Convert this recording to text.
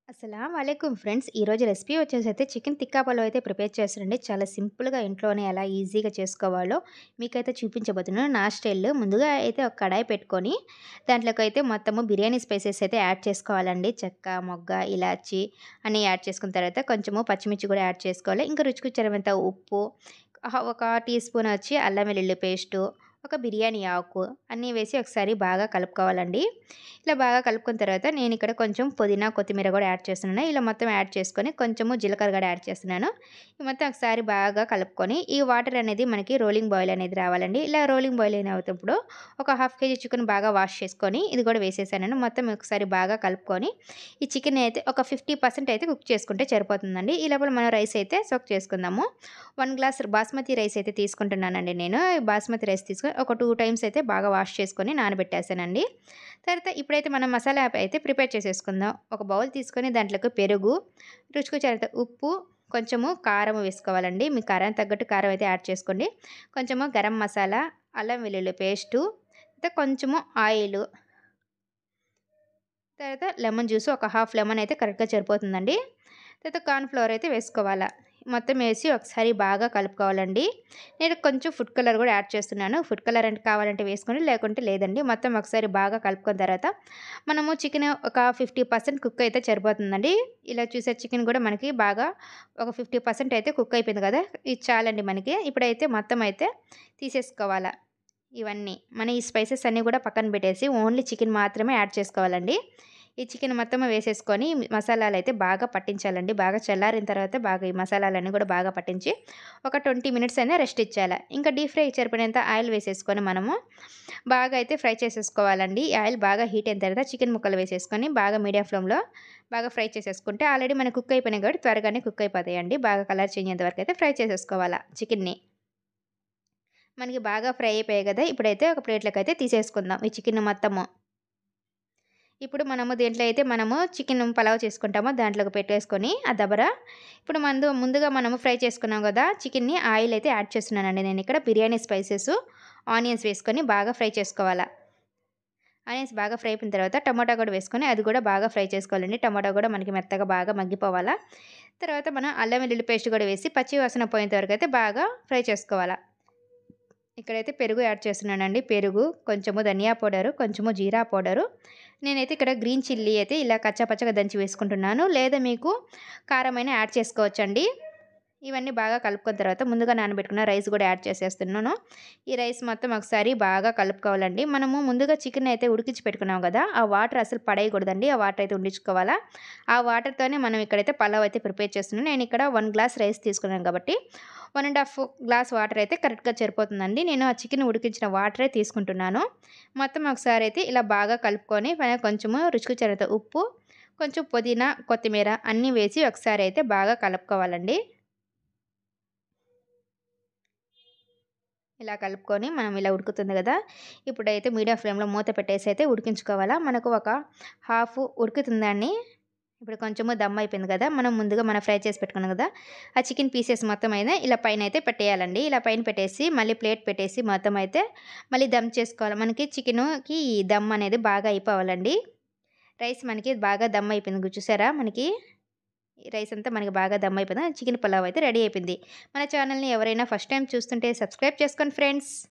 అస్సలాము అలైకుం ఫ్రెండ్స్. ఈరోజు recipe వచ్చేసైతే chicken తిక్కా పలావ్ అయితే ప్రిపేర్ చేస్తానండి. చాలా సింపుల్‌గా ఇంట్లోనే ఎలా ఈజీగా చేసుకోవాలో మీకైతే చూపించబోతున్నాను నా స్టైల్‌లో. ముందుగా అయితే ఒక కడాయి పెట్టుకొని దాంట్లోకైతే మొత్తము బిర్యానీ స్పైసెస్ అయితే యాడ్ చేసుకోవాలండి. చెక్క, మొగ్గ, ఇలాచి అన్నీ యాడ్ చేసుకున్న తర్వాత కొంచెము పచ్చిమిర్చి కూడా యాడ్ చేసుకోవాలి. ఇంకా రుచికి సరిపడినంత ఉప్పు, ఒక టీ స్పూన్ వచ్చి అల్లం వెల్లుల్లి పేస్టు, ఒక బిర్యానీ ఆకు అన్నీ వేసి ఒకసారి బాగా కలుపుకోవాలండి. ఇలా బాగా కలుపుకున్న తర్వాత నేను ఇక్కడ కొంచెం పుదీనా, కొత్తిమీర కూడా యాడ్ చేస్తున్నాను. ఇలా మొత్తం యాడ్ చేసుకొని కొంచెము జీలకర్ర కూడా యాడ్ చేస్తున్నాను. ఈ మొత్తం ఒకసారి బాగా కలుపుకొని ఈ వాటర్ అనేది మనకి రోలింగ్ బాయిల్ అనేది రావాలండి. ఇలా రోలింగ్ బాయిల్ అవుతున్నప్పుడు ఒక హాఫ్ కేజీ చికెన్ బాగా వాష్ చేసుకొని ఇది కూడా వేసేసాను. మొత్తం ఒకసారి బాగా కలుపుకొని ఈ చికెన్ అయితే ఒక 50% అయితే కుక్ చేసుకుంటే సరిపోతుందండి. ఈ లోపల మనం రైస్ అయితే సోక్ చేసుకుందాము. 1 గ్లాస్ బాస్మతి రైస్ అయితే తీసుకుంటున్నానండి నేను. ఈ బాస్మతి రైస్ తీసుకొని ఒక 2 టైమ్స్ అయితే బాగా వాష్ చేసుకొని నానబెట్టేసానండి. తర్వాత ఇప్పుడైతే మనం మసాలా అయితే ప్రిపేర్ చేసేసుకుందాం. ఒక బౌల్ తీసుకొని దాంట్లోకి పెరుగు, రుచికి సరిపడ ఉప్పు, కొంచెము కారం వేసుకోవాలండి. మీ కారానికి తగ్గట్టు కారం అయితే యాడ్ చేసుకోండి. కొంచెము గరం మసాలా, అల్లం వెల్లుల్లి పేస్టు, తర్వాత కొంచెము ఆయిలు, తర్వాత లెమన్ జ్యూస్ ఒక హాఫ్ లెమన్ అయితే కరెక్ట్‌గా సరిపోతుందండి. తర్వాత కార్న్ ఫ్లోర్ అయితే వేసుకోవాలా. మొత్తం వేసి ఒకసారి బాగా కలుపుకోవాలండి. నేను కొంచెం ఫుడ్ కలర్ కూడా యాడ్ చేస్తున్నాను. ఫుడ్ కలర్ అంటే కావాలంటే వేసుకోండి, లేకుంటే లేదండి. మొత్తం ఒకసారి బాగా కలుపుకున్న తర్వాత మనము చికెన్ ఒక 50% కుక్ అయితే సరిపోతుందండి. ఇలా చూసే చికెన్ కూడా మనకి బాగా ఒక 50% అయితే కుక్ అయిపోయింది కదా! ఇది చాలండి మనకి. ఇప్పుడైతే మొత్తం అయితే తీసేసుకోవాలా ఇవన్నీ. మన ఈ స్పైసెస్ అన్నీ కూడా పక్కన పెట్టేసి ఓన్లీ చికెన్ మాత్రమే యాడ్ చేసుకోవాలండి. ఈ చికెన్ మొత్తం వేసేసుకొని మసాలాలైతే బాగా పట్టించాలండి. బాగా చల్లారిన తర్వాత బాగా ఈ మసాలాలన్నీ కూడా బాగా పట్టించి ఒక 20 మినిట్స్ అయినా రెస్ట్ ఇచ్చేయాల. ఇంకా డీప్ ఫ్రై సరిపడినంత ఆయిల్ వేసేసుకొని మనము బాగా అయితే ఫ్రై చేసేసుకోవాలండి. ఈ ఆయిల్ బాగా హీట్ అయిన తర్వాత చికెన్ ముక్కలు వేసేసుకొని బాగా మీడియం ఫ్లేమ్‌లో బాగా ఫ్రై చేసేసుకుంటే ఆల్రెడీ మనకు కుక్ అయిపోయినాయి కాబట్టి త్వరగానే కుక్ అయిపోతాయండి. బాగా కలర్ చేంజ్ అయ్యేంత వరకు అయితే ఫ్రై చేసేసుకోవాలా చికెన్‌ని. మనకి బాగా ఫ్రై అయిపోయాయి కదా! ఇప్పుడైతే ఒక ప్లేట్‌లోకైతే తీసేసుకుందాం ఈ చికెన్ మొత్తము. ఇప్పుడు మనము దేంట్లో అయితే మనము చికెన్ పలావ్ చేసుకుంటామో దాంట్లోకి పెట్టేసుకొని ఆ దబర ఇప్పుడు ముందుగా మనము ఫ్రై చేసుకున్నాం కదా! చికెన్‌ని ఆయిల్ అయితే యాడ్ చేస్తున్నానండి నేను ఇక్కడ. బిర్యానీ స్పైసెస్, ఆనియన్స్ వేసుకొని బాగా ఫ్రై చేసుకోవాలా. ఆనియన్స్ బాగా ఫ్రై అయిపోయిన తర్వాత టమాటా కూడా వేసుకొని అది కూడా బాగా ఫ్రై చేసుకోవాలండి. టమాటా కూడా మనకి మెత్తగా బాగా మగ్గిపోవాలా. తర్వాత మనం అల్లం వెల్లుల్లి పేస్ట్ కూడా వేసి పచ్చి వాసన పోయేంత వరకు అయితే బాగా ఫ్రై చేసుకోవాలా. ఇక్కడైతే పెరుగు యాడ్ చేస్తున్నానండి. పెరుగు, కొంచెము ధనియా పౌడరు, కొంచెము జీరా పౌడరు. నేనైతే ఇక్కడ గ్రీన్ చిల్లీ అయితే ఇలా కచ్చా పచ్చగా దంచి వేసుకుంటున్నాను. లేదా మీకు కారమైనా యాడ్ చేసుకోవచ్చండి. ఇవన్నీ బాగా కలుపుకున్న తర్వాత ముందుగా నానబెట్టుకున్న రైస్ కూడా యాడ్ చేసేస్తున్నాను. ఈ రైస్ మొత్తం ఒకసారి బాగా కలుపుకోవాలండి. మనము ముందుగా చికెన్ అయితే ఉడికించి పెట్టుకున్నాం కదా! ఆ వాటర్ అసలు పడేయకూడదండి. ఆ వాటర్ అయితే ఉండించుకోవాలా. ఆ వాటర్‌తోనే మనం ఇక్కడైతే పలావ్ అయితే ప్రిపేర్ చేస్తున్నాను. నేను ఇక్కడ 1 గ్లాస్ రైస్ తీసుకున్నాను కాబట్టి 1 ½ గ్లాస్ వాటర్ అయితే కరెక్ట్‌గా సరిపోతుందండి. నేను ఆ చికెన్ ఉడికించిన వాటరే తీసుకుంటున్నాను. మొత్తం ఒకసారి అయితే ఇలా బాగా కలుపుకొని పైన కొంచెము రుచికి సరిపడ ఉప్పు, కొంచెం పుదీనా, కొత్తిమీర అన్నీ వేసి ఒకసారి అయితే బాగా కలుపుకోవాలండి. ఇలా కలుపుకొని మనం ఇలా ఉడుకుతుంది కదా! ఇప్పుడైతే మీడియం ఫ్లేమ్‌లో మూత పెట్టేసి అయితే ఉడికించుకోవాలా. మనకు ఒక హాఫ్ ఉడుకుతుందండి. ఇప్పుడు కొంచెము దమ్ అయిపోయింది కదా! మనం ఫ్రై చేసి పెట్టుకున్నాం కదా! ఆ చికెన్ పీసెస్ మొత్తం అయినా ఇలా పైనైతే పెట్టేయాలండి. ఇలా పైన పెట్టేసి మళ్ళీ ప్లేట్ పెట్టేసి మొత్తం అయితే మళ్ళీ దమ్ చేసుకోవాలి. మనకి చికెనుకి దమ్ అనేది బాగా అయిపోవాలండి. రైస్ మనకి బాగా దమ్ అయిపోయింది చూసారా మనకి? రైస్ అంతా మనకి బాగా దమ్ అయిపోయింది. చికెన్ పులావ్ అయితే రెడీ అయిపోయింది. మన ఛానల్‌ని ఎవరైనా ఫస్ట్ టైమ్ చూస్తుంటే సబ్స్క్రైబ్ చేసుకోండి ఫ్రెండ్స్.